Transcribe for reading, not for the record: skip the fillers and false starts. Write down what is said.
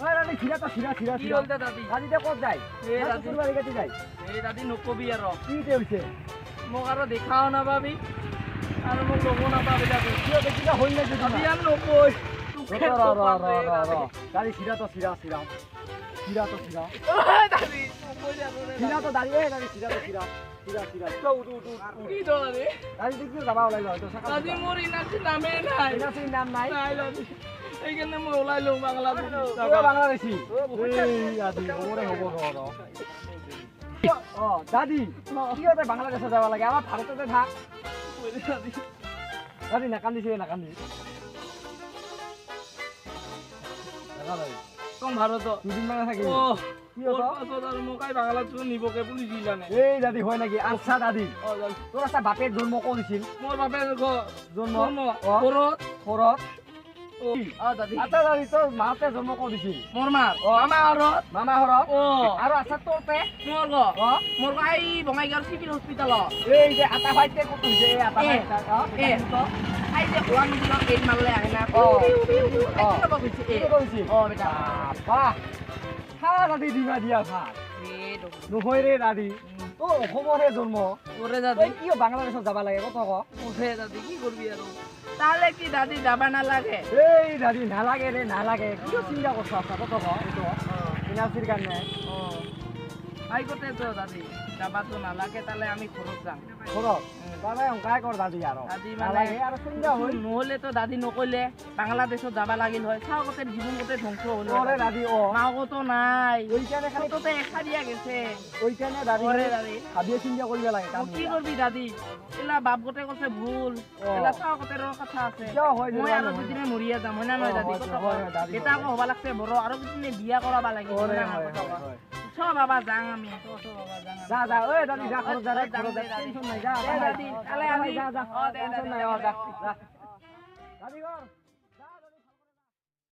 ওই রানী ছিড়া তো ছিড়া ছিড়া কি হলতে দাদি দাদিতে কত যায় এ দাদি বাড়ি গেতে যায় এই দাদি নকবি আর কি হইছে মোক আর দেখাও না ভাবি আর মোক লব না ভাবি দাদি কি দেখিটা হই না যদি দাদি আর নকই দাদি ছিড়া তো ছিড়া ছিড়া ছিড়া তো ছিড়া দাদি নকই যাবো রে ছিড়া তো দাঁড়িয়ে দাদি ছিড়া তো ছিড়া ছিড়া ছিড়া তো উঠ উঠ উঠ কি দরে দাদি দেখি যাবা ওলাইলো তো সকাল দাদি মোর ইনাসি নামে নাই ইনাসির নাম নাই নাই দাদি এইখানে মই ওলাইলো বাংলাদেশ পুরো বাংলাদেশি এই দাদি ওরে হবো র ও দাদি কি হতে বাংলাদেশে যাওয়া লাগে আমার ভারততে থাক দাদি দাদি না কান্দিছে না কান্দি কোন ভারত দুদিন মানে থাকি ও কি ওর হতো পাছত আর মোকাই বাংলাদেশ নিবকে পুলিশ জানে এই দাদি হয় নাকি আচ্ছা দাদি ও দাদি তোর একটা বাপের জন্ম কোন দিছিল মোর বাপের জন্ম জন্ম ও। পরত শরৎ ও দাদি আচ্ছা দাদি তোর মাতে জন্ম কোন দিছিল মোর মা ও। মামা অরত মামা শরৎ ও আৰু আচ্ছা তোৰ পে মোর গো অ মোর গো এই বঙাইগাঁও সিভিল হসপিটাল এই যে আটা ভাইতে কত হৈছে এই আটা এ। ভাইটা এ এই যে ওয়ান দিনৰ এইট মাৰলে আহে না ও। এই তো বাবু এ কি কৰিছিল ও বেটা বাহ খা দাদি দিবা দিয়া ভাত এ নহয় ৰে দাদি তোৰ অসমৰে জন্ম ওরে তই দাদি কিয় বাংলাদেশত যাব লাগে কত ক ওরে দাদি কি করবি আর তাহলে কি দাদি যাবা না লাগে এই দাদি নালাগে ৰে নালাগে কিয় চিন্তা কৰছ আছা কত ক এইটো ইনাচিৰ কাৰণে ও আই করতে তো দাদি যাবা তো না লাগে তাহলে আমি খরচ যাম ঘৰত তাৰে অংকাই কৰ দাদি আৰু দাদি মানে নালাগে আৰু চিন্তা হৈ নহলে তো দাদি নকইলে বাংলাদেশত যাবা লাগিল হয় চাও কতে জীবন কতে ধ্বংস হল ওরে দাদি ও মাও তো নাই ওইখানে খালি কততে একা দিয়া গেছে ওইখানে দাদি ওরে দাদি ভাবিয়ে চিন্তা কৰিব লাগে কাম কি করবি দাদি এলা বাপ গতে কৈছে ভুল ও। এলা চাও কতে কথা আছে কিয় হয় মই জানো আৰু নহয়? দুদিনে মৰিয়া যাম হয় না নহয় দাদি হয়, কত হয়, হয়, দাদি, এটা আকৌ হবা লাগছে বড় আৰু দুদিনে বিয়া কৰাবা লাগিব ওরে, হয় না হয়, নহয় হয়, কত হয়। চব বাবা যাং আমি চব বাবা যাং আমি যা যা ঐ দাদি যা ঘৰত যা ৰে যাম ঘৰত যা দে দাদি। টেনচন নাই যা দে দাদি, তাহলে আমি- যা যা অ, দে টেনচন দাদি, নাই দে অ যা দাদি। যা দাদি ঘৰ